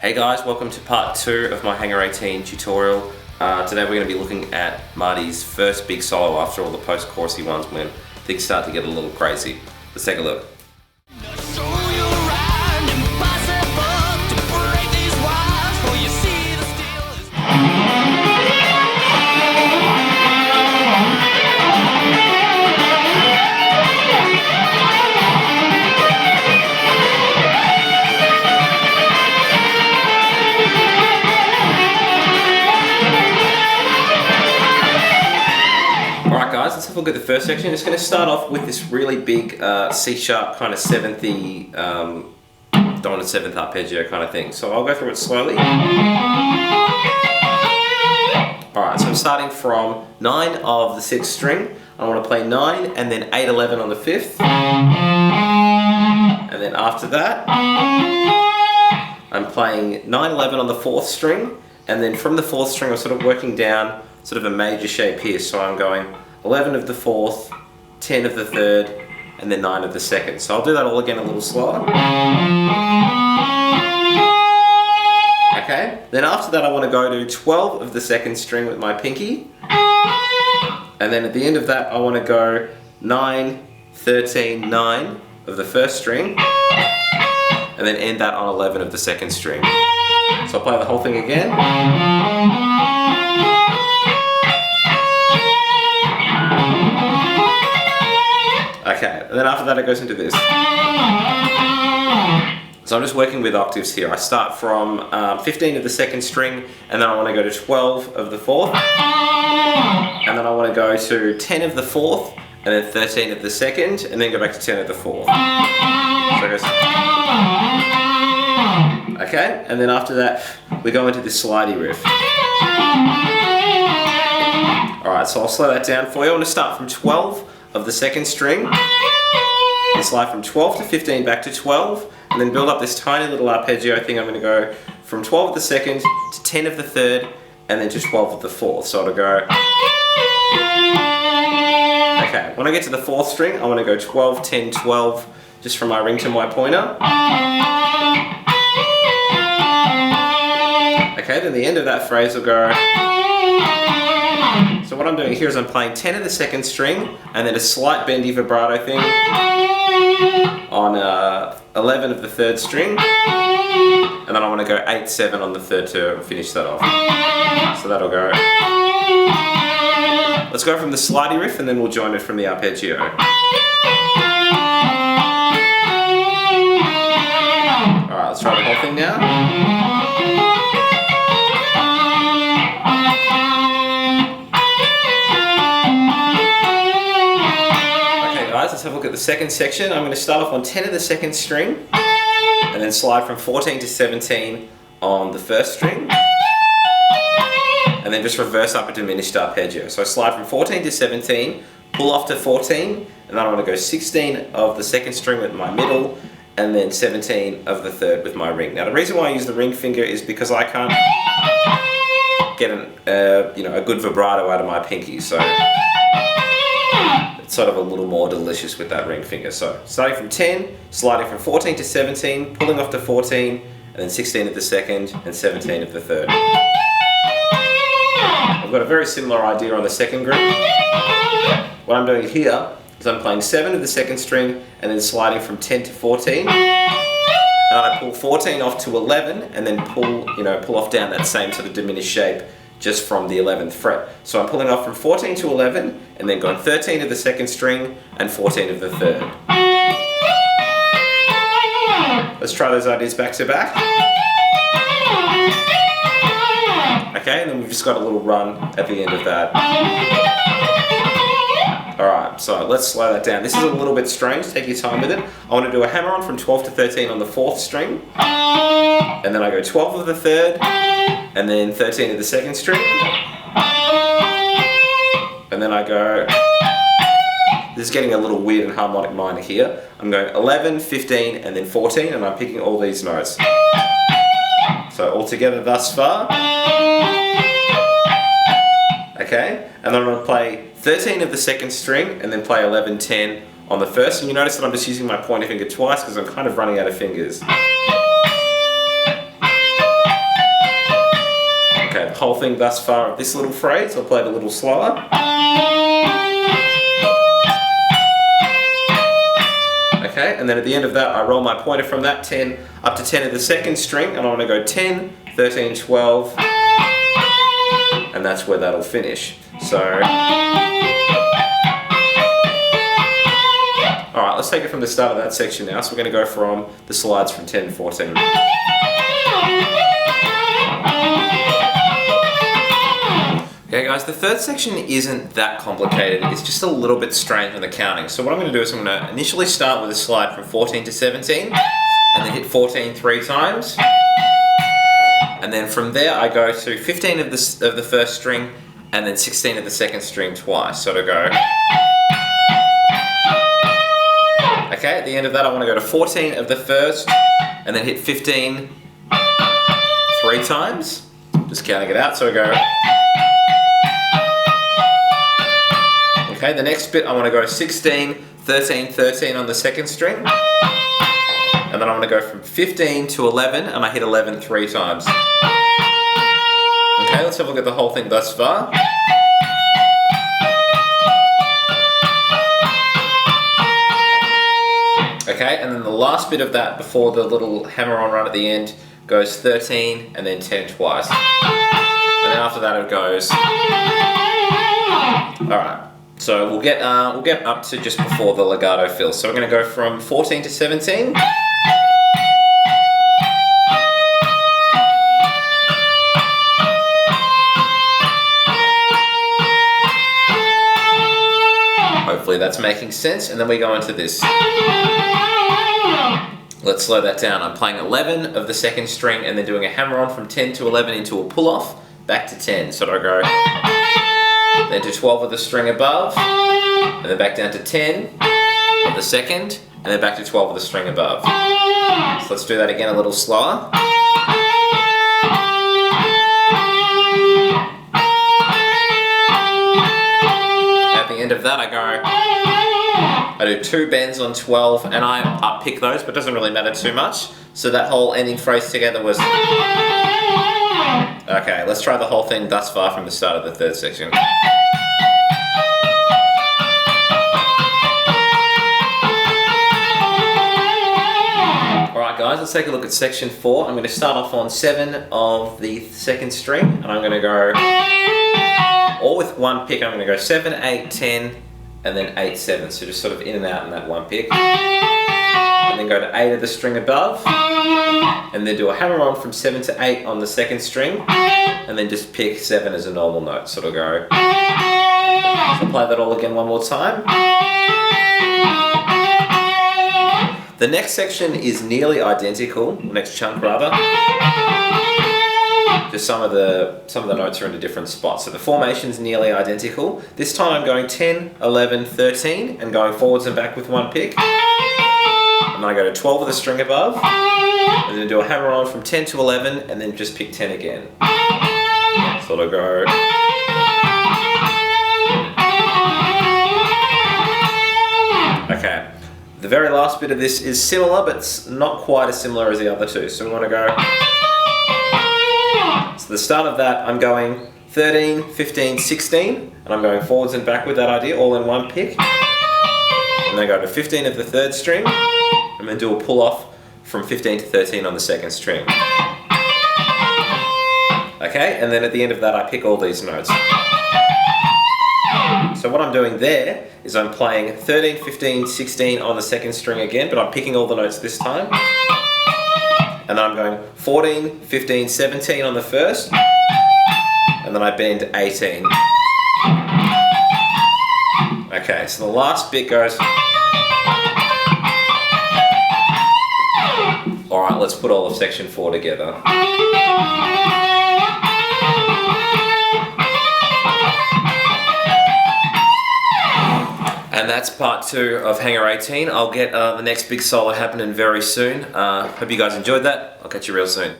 Hey guys, welcome to part 2 of my Hangar 18 tutorial. Today we're going to be looking at Marty's first big solo after all the post-chorusy ones when things start to get a little crazy. Let's take a look. Let's have a look at the first section. It's going to start off with this really big C sharp kind of 7th-y, dominant 7th arpeggio kind of thing. So I'll go through it slowly. Alright, so I'm starting from 9 of the 6th string. I want to play 9 and then 8, 11 on the 5th. And then after that, I'm playing 9, 11 on the 4th string. And then from the 4th string, I'm sort of working down sort of a major shape here. So I'm going 11 of the 4th, 10 of the 3rd, and then 9 of the 2nd. So I'll do that all again a little slower. Okay, then after that I want to go to 12 of the 2nd string with my pinky. And then at the end of that I want to go 9, 13, 9 of the 1st string. And then end that on 11 of the 2nd string. So I'll play the whole thing again. Okay, and then after that it goes into this. So I'm just working with octaves here. I start from 15 of the 2nd string, and then I want to go to 12 of the 4th, and then I want to go to 10 of the 4th, and then 13 of the 2nd, and then go back to 10 of the 4th. So it goes. Okay, and then after that we go into this slidey riff. Alright, so I'll slow that down for you. I want to start from 12 of the 2nd string, and slide from 12 to 15 back to 12, and then build up this tiny little arpeggio thing. I'm going to go from 12 of the 2nd to 10 of the 3rd, and then to 12 of the 4th. So it'll go. Okay, when I get to the 4th string, I want to go 12, 10, 12, just from my ring to my pointer. Okay, then the end of that phrase will go. So what I'm doing here is I'm playing 10 of the 2nd string and then a slight bendy vibrato thing on 11 of the 3rd string, and then I want to go 8, 7 on the 3rd to finish that off. So that'll go. Let's go from the slidey riff and then we'll join it from the arpeggio. Alright, let's try the whole thing now. Let's have a look at the second section. I'm going to start off on 10 of the 2nd string and then slide from 14 to 17 on the 1st string, and then just reverse up a diminished arpeggio. So I slide from 14 to 17, pull off to 14, and then I want to go 16 of the 2nd string with my middle, and then 17 of the 3rd with my ring. Now the reason why I use the ring finger is because I can't get a good vibrato out of my pinky, so sort of a little more delicious with that ring finger. So starting from 10, sliding from 14 to 17, pulling off to 14, and then 16 of the 2nd and 17 of the 3rd. I've got a very similar idea on the 2nd group. What I'm doing here is I'm playing 7 of the 2nd string and then sliding from 10 to 14. And I pull 14 off to 11 and then pull off down that same sort of diminished shape just from the 11th fret. So I'm pulling off from 14 to 11 and then going 13 of the 2nd string and 14 of the 3rd. Let's try those ideas back to back. Okay, and then we've just got a little run at the end of that. Alright, so let's slow that down. This is a little bit strange, take your time with it. I want to do a hammer on from 12 to 13 on the 4th string, and then I go 12 of the 3rd, and then 13 of the 2nd string, and then I go, this is getting a little weird and harmonic minor here. I'm going 11, 15, and then 14, and I'm picking all these notes. So all together thus far. Okay, and then I'm going to play 13 of the 2nd string, and then play 11, 10 on the 1st, and you notice that I'm just using my pointer finger twice because I'm kind of running out of fingers. whole thing thus far of this little phrase. I'll play it a little slower. Okay, and then at the end of that, I roll my pointer from that 10 up to 10 of the second string, and I want to go 10, 13, 12, and that's where that'll finish. So, alright, let's take it from the start of that section now. So we're going to go from the slides from 10 to 14. Okay guys, the third section isn't that complicated, it's just a little bit strange on the counting. So what I'm going to do is I'm going to initially start with a slide from 14 to 17, and then hit 14 3 times. And then from there I go to 15 of the first string, and then 16 of the second string twice. So to go. Okay, at the end of that I want to go to 14 of the first, and then hit 15 3 times. Just counting it out, so I go. Okay, the next bit I want to go 16, 13, 13 on the second string. And then I want to go from 15 to 11, and I hit 11 3 times. Okay, let's have a look at the whole thing thus far. Okay, and then the last bit of that before the little hammer-on run at the end goes 13 and then 10 twice. And then after that it goes. Alright. So we'll get up to just before the legato fill. So we're going to go from 14 to 17. Hopefully that's making sense. And then we go into this. Let's slow that down. I'm playing 11 of the second string and then doing a hammer on from 10 to 11 into a pull off, back to 10. So I go. Then to 12 of the string above, and then back down to 10 of the second, and then back to 12 of the string above. So let's do that again a little slower. At the end of that I do 2 bends on 12, and I up pick those, but it doesn't really matter too much. So that whole ending phrase together was. Okay, let's try the whole thing thus far from the start of the third section. Alright guys, let's take a look at section 4. I'm going to start off on 7 of the second string, and I'm going to go, all with one pick, I'm going to go 7, 8, 10, and then 8, 7. So just sort of in and out in that one pick. And then go to 8 of the string above, and then do a hammer on from 7 to 8 on the second string, and then just pick 7 as a normal note. So it'll go. So I'll play that all again one more time. The next section is nearly identical, the next chunk rather. Just some of the notes are in a different spot. So the formation's nearly identical. This time I'm going 10, 11, 13, and going forwards and back with one pick. And then I go to 12 of the string above, and then do a hammer on from 10 to 11, and then just pick 10 again. So it'll go. Okay, the very last bit of this is similar, but it's not quite as similar as the other two. So we want to go. So the start of that, I'm going 13, 15, 16, and I'm going forwards and back with that idea, all in one pick. And then I go to 15 of the third string, and then do a pull off from 15 to 13 on the second string. Okay, and then at the end of that I pick all these notes. So what I'm doing there is I'm playing 13, 15, 16 on the second string again, but I'm picking all the notes this time. And then I'm going 14, 15, 17 on the first, and then I bend 18. Okay, so the last bit goes. Alright, let's put all of section 4 together. And that's part 2 of Hangar 18. I'll get the next big solo happening very soon. Hope you guys enjoyed that. I'll catch you real soon.